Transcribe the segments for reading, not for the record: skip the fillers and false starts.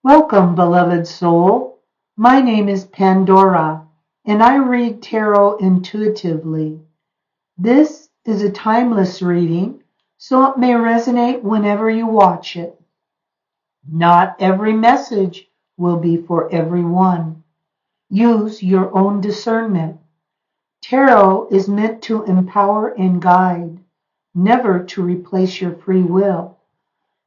Welcome, beloved soul. My name is Pandora, and I read tarot intuitively. This is a timeless reading, so it may resonate whenever you watch it. Not every message will be for everyone. Use your own discernment. Tarot is meant to empower and guide, never to replace your free will.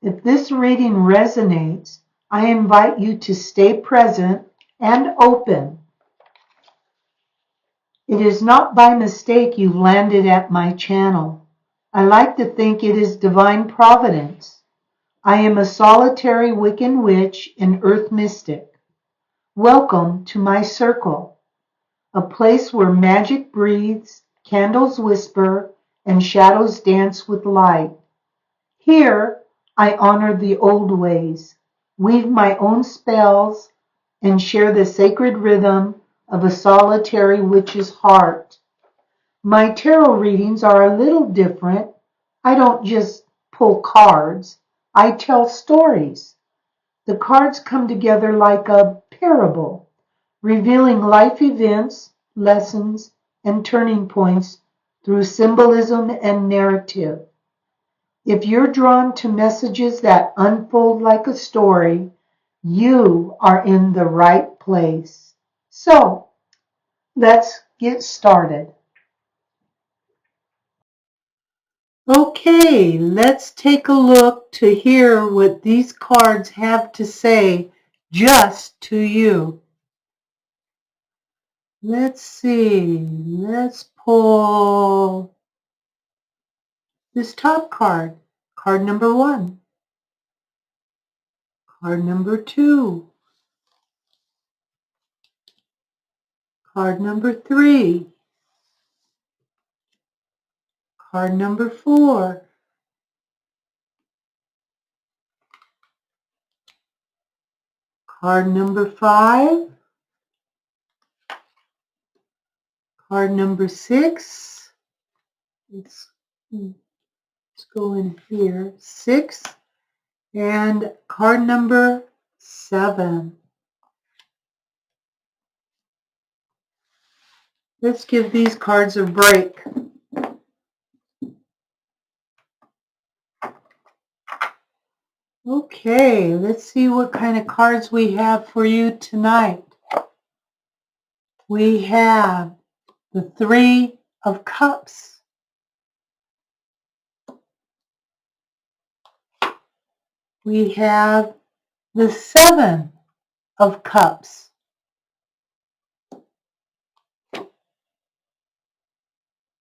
If this reading resonates, I invite you to stay present and open. It is not by mistake you've landed at my channel. I like to think it is divine providence. I am a solitary Wiccan witch and earth mystic. Welcome to my circle, a place where magic breathes, candles whisper, and shadows dance with light. Here, I honor the old ways, weave my own spells, and share the sacred rhythm of a solitary witch's heart. My tarot readings are a little different. I don't just pull cards, I tell stories. The cards come together like a parable, revealing life events, lessons, and turning points through symbolism and narrative. If you're drawn to messages that unfold like a story, you are in the right place. So, let's get started. Okay, let's take a look to hear what these cards have to say just to you. Let's see, let's pull this top card, card number 1, card number 2, card number 3, card number 4, card number 5, card number 6, let's go in here, 6, and card number 7. Let's give these cards a break. Okay, let's see what kind of cards we have for you tonight. We have the 3 of Cups. We have the 7 of Cups.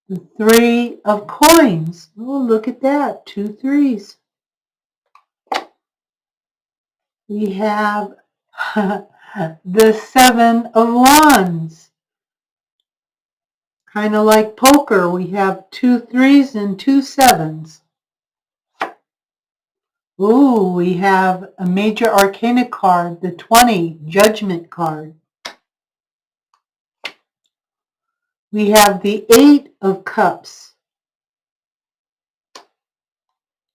The 3 of Coins. Oh, look at that, 2 3s. We have the 7 of Wands. Kind of like poker, we have 2 3s and 2 7s. Ooh, we have a major arcana card, the 20, Judgment card. We have the 8 of Cups.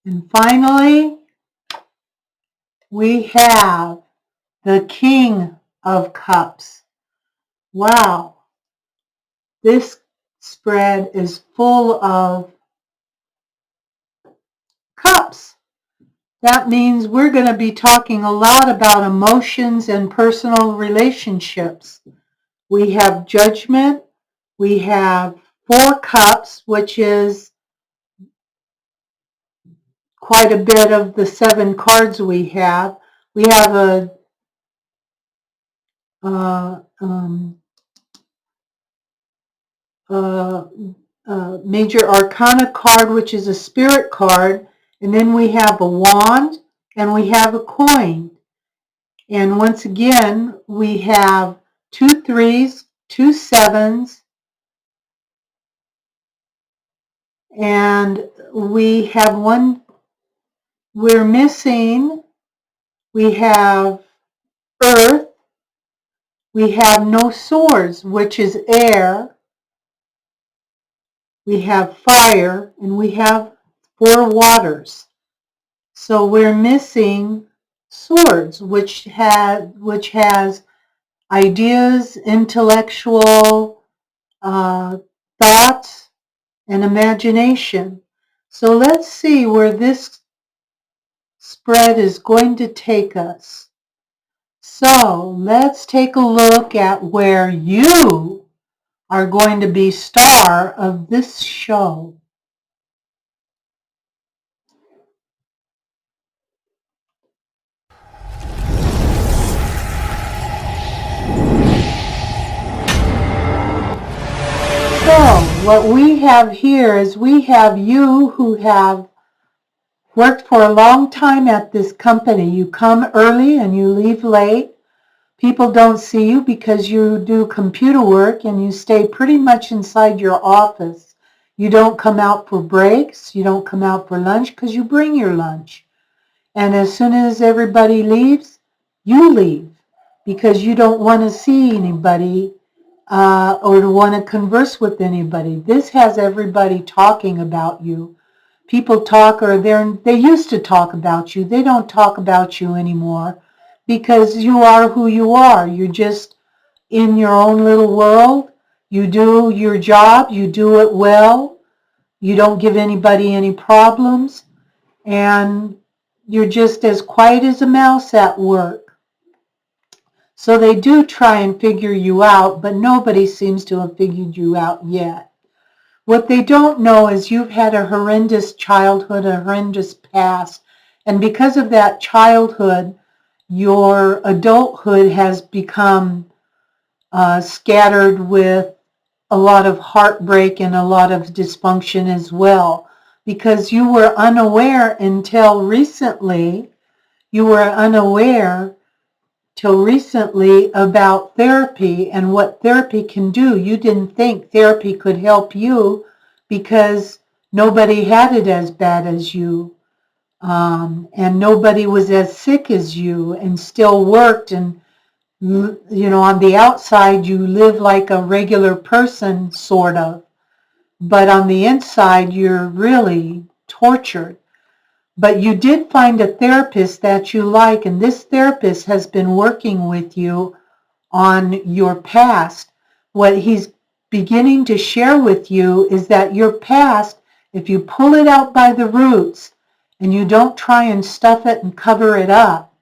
And finally, we have the King of Cups. Wow, this spread is full of cups. That means we're going to be talking a lot about emotions and personal relationships. We have Judgment. We have 4 cups, which is quite a bit of the 7 cards we have. We have a major arcana card, which is a spirit card, and then we have a wand and we have a coin. And once again, we have 2 3s, 2 7s, and we have one we're missing. We have earth, we have no swords, which is air, we have fire, and we have 4 waters. So we're missing Swords, which has ideas, intellectual thoughts, and imagination. So let's see where this spread is going to take us. So let's take a look at where you are going to be star of this show. So what we have here is we have you who have worked for a long time at this company. You come early and you leave late. People don't see you because you do computer work and you stay pretty much inside your office. You don't come out for breaks. You don't come out for lunch because you bring your lunch. And as soon as everybody leaves, you leave because you don't want to see anybody or to want to converse with anybody. This has everybody talking about you. People talk, or they used to talk about you. They don't talk about you anymore because you are who you are. You're just in your own little world. You do your job. You do it well. You don't give anybody any problems. And you're just as quiet as a mouse at work. So they do try and figure you out, but nobody seems to have figured you out yet. What they don't know is you've had a horrendous childhood, a horrendous past, and because of that childhood, your adulthood has become scattered with a lot of heartbreak and a lot of dysfunction as well, because you were unaware until recently. You were unaware till recently about therapy and what therapy can do. You didn't think therapy could help you because nobody had it as bad as you, and nobody was as sick as you and still worked. And on the outside you live like a regular person, sort of, but on the inside you're really tortured. But you did find a therapist that you like, and this therapist has been working with you on your past. What he's beginning to share with you is that your past, if you pull it out by the roots and you don't try and stuff it and cover it up,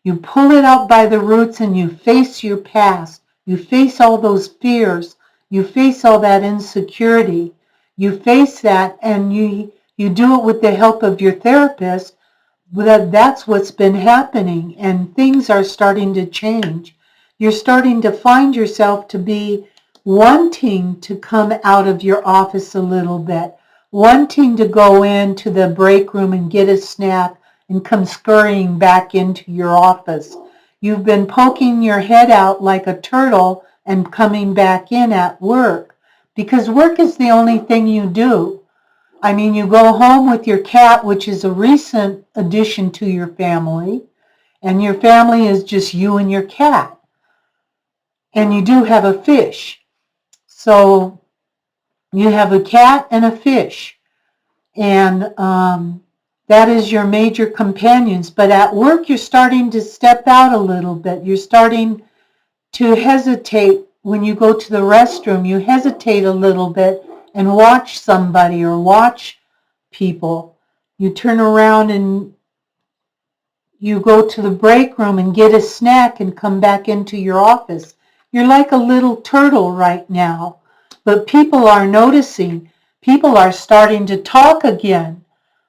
you pull it out by the roots and you face your past. You face all those fears. You face all that insecurity. You face that, and you do it with the help of your therapist. That's what's been happening, and things are starting to change. You're starting to find yourself to be wanting to come out of your office a little bit, wanting to go into the break room and get a snack and come scurrying back into your office. You've been poking your head out like a turtle and coming back in at work, because work is the only thing you do. I mean, you go home with your cat, which is a recent addition to your family, and your family is just you and your cat. And you do have a fish. So you have a cat and a fish, and that is your major companions. But at work, you're starting to step out a little bit. You're starting to hesitate when you go to the restroom. You hesitate a little bit and watch somebody or watch people. You turn around and you go to the break room and get a snack and come back into your office. You're like a little turtle right now, but people are noticing. People are starting to talk again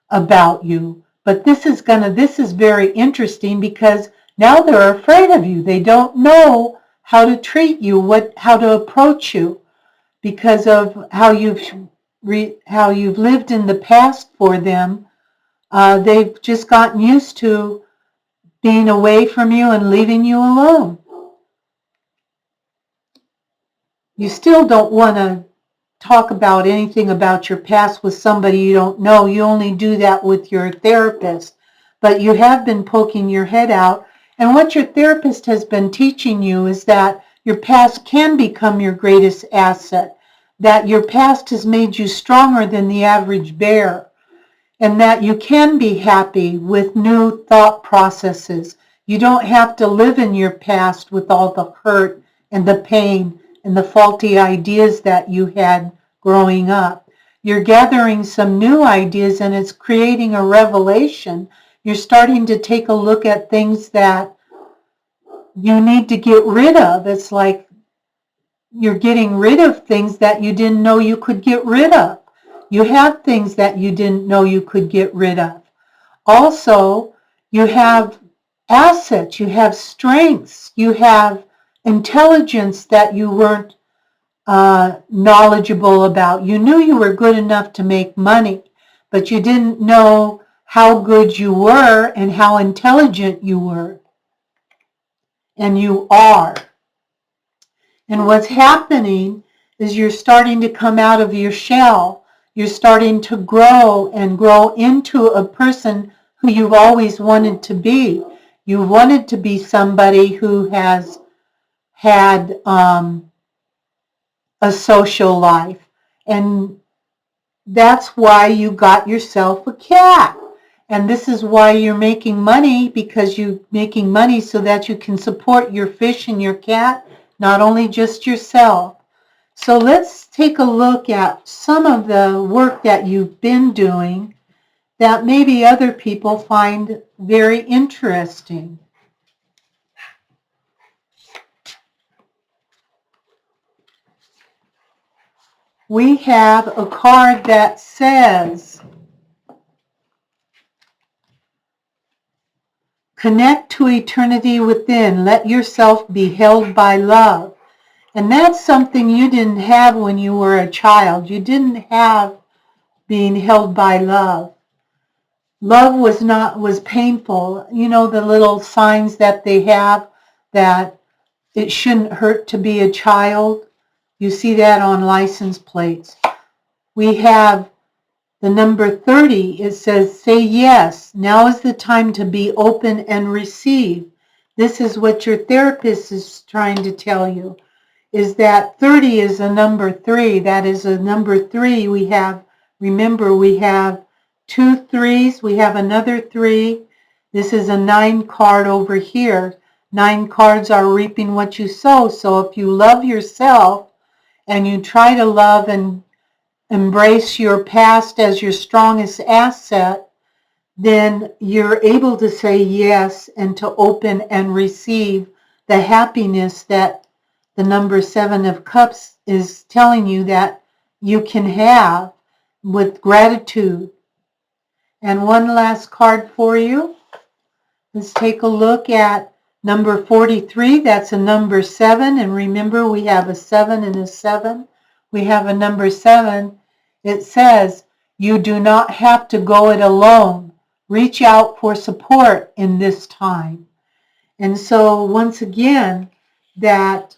about you. But this is very interesting because now they're afraid of you. They don't know how to treat you, how to approach you, because of how you've lived in the past for them. They've just gotten used to being away from you and leaving you alone. You still don't want to talk about anything about your past with somebody you don't know. You only do that with your therapist. But you have been poking your head out. And what your therapist has been teaching you is that your past can become your greatest asset, that your past has made you stronger than the average bear. and that you can be happy with new thought processes. You don't have to live in your past with all the hurt and the pain and the faulty ideas that you had growing up. You're gathering some new ideas and it's creating a revelation. You're starting to take a look at things that you need to get rid of. It's like you're getting rid of things that you didn't know you could get rid of. You have things that you didn't know you could get rid of. Also, you have assets, you have strengths, you have intelligence that you weren't knowledgeable about. You knew you were good enough to make money, but you didn't know how good you were and how intelligent you were. And you are. And what's happening is you're starting to come out of your shell. You're starting to grow and grow into a person who you've always wanted to be. You wanted to be somebody who has had a social life. And that's why you got yourself a cat. And this is why you're making money, because you're making money so that you can support your fish and your cat, not only just yourself. So let's take a look at some of the work that you've been doing that maybe other people find very interesting. We have a card that says, connect to eternity within. Let yourself be held by love. And that's something you didn't have when you were a child. You didn't have being held by love. Love was painful. You know, the little signs that they have that it shouldn't hurt to be a child. You see that on license plates. We have the number 30. It says, say yes. Now is the time to be open and receive. This is what your therapist is trying to tell you, is that 30 is a number 3. That is a number 3. We have, remember, we have 2 3s. We have another 3. This is a 9 card over here. 9 cards are reaping what you sow. So if you love yourself and you try to love and embrace your past as your strongest asset, then you're able to say yes and to open and receive the happiness that the number 7 of Cups is telling you that you can have with gratitude. And one last card for you. Let's take a look at number 43. That's a number 7. And remember, we have a 7 and a 7. We have a number 7. It says, you do not have to go it alone. Reach out for support in this time. And so once again, that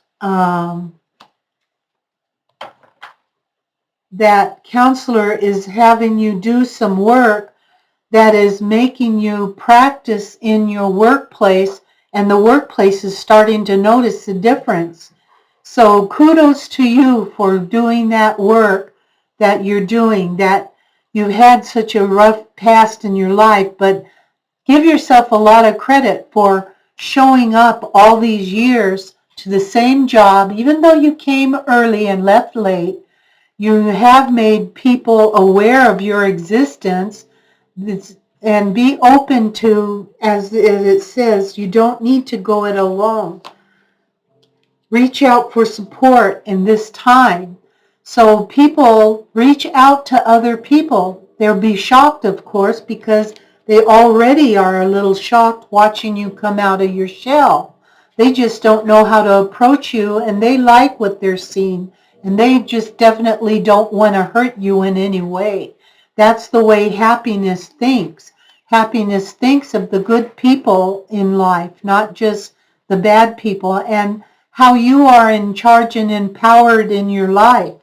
counselor is having you do some work that is making you practice in your workplace, and the workplace is starting to notice the difference. So kudos to you for doing that work that you're doing, that you've had such a rough past in your life, but give yourself a lot of credit for showing up all these years to the same job, even though you came early and left late. You have made people aware of your existence, and be open to, as it says, you don't need to go it alone. Reach out for support in this time. So people reach out to other people. They'll be shocked, of course, because they already are a little shocked watching you come out of your shell. They just don't know how to approach you, and they like what they're seeing, and they just definitely don't want to hurt you in any way. That's the way happiness thinks. Happiness thinks of the good people in life, not just the bad people, and how you are in charge and empowered in your life.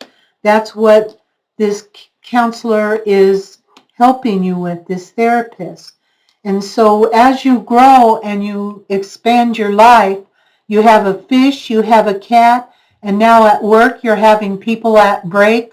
That's what this counselor is helping you with, this therapist. And so as you grow and you expand your life, you have a fish, you have a cat, and now at work you're having people at break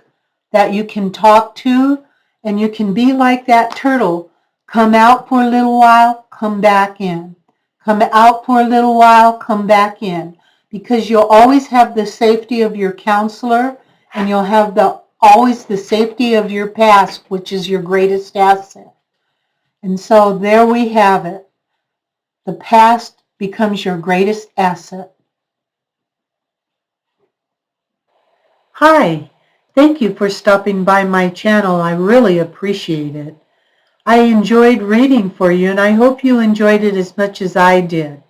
that you can talk to, And you can be like that turtle. Come out for a little while, come back in. Come out for a little while, come back in. Because you'll always have the safety of your counselor, and you'll have always the safety of your past, which is your greatest asset. And so there we have it. The past becomes your greatest asset. Hi, thank you for stopping by my channel. I really appreciate it. I enjoyed reading for you, and I hope you enjoyed it as much as I did.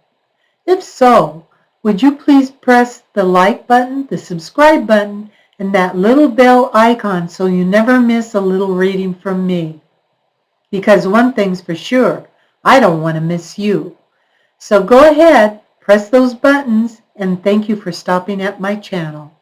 If so, would you please press the like button, the subscribe button, and that little bell icon so you never miss a little reading from me. Because one thing's for sure, I don't want to miss you. So go ahead, press those buttons, and thank you for stopping at my channel.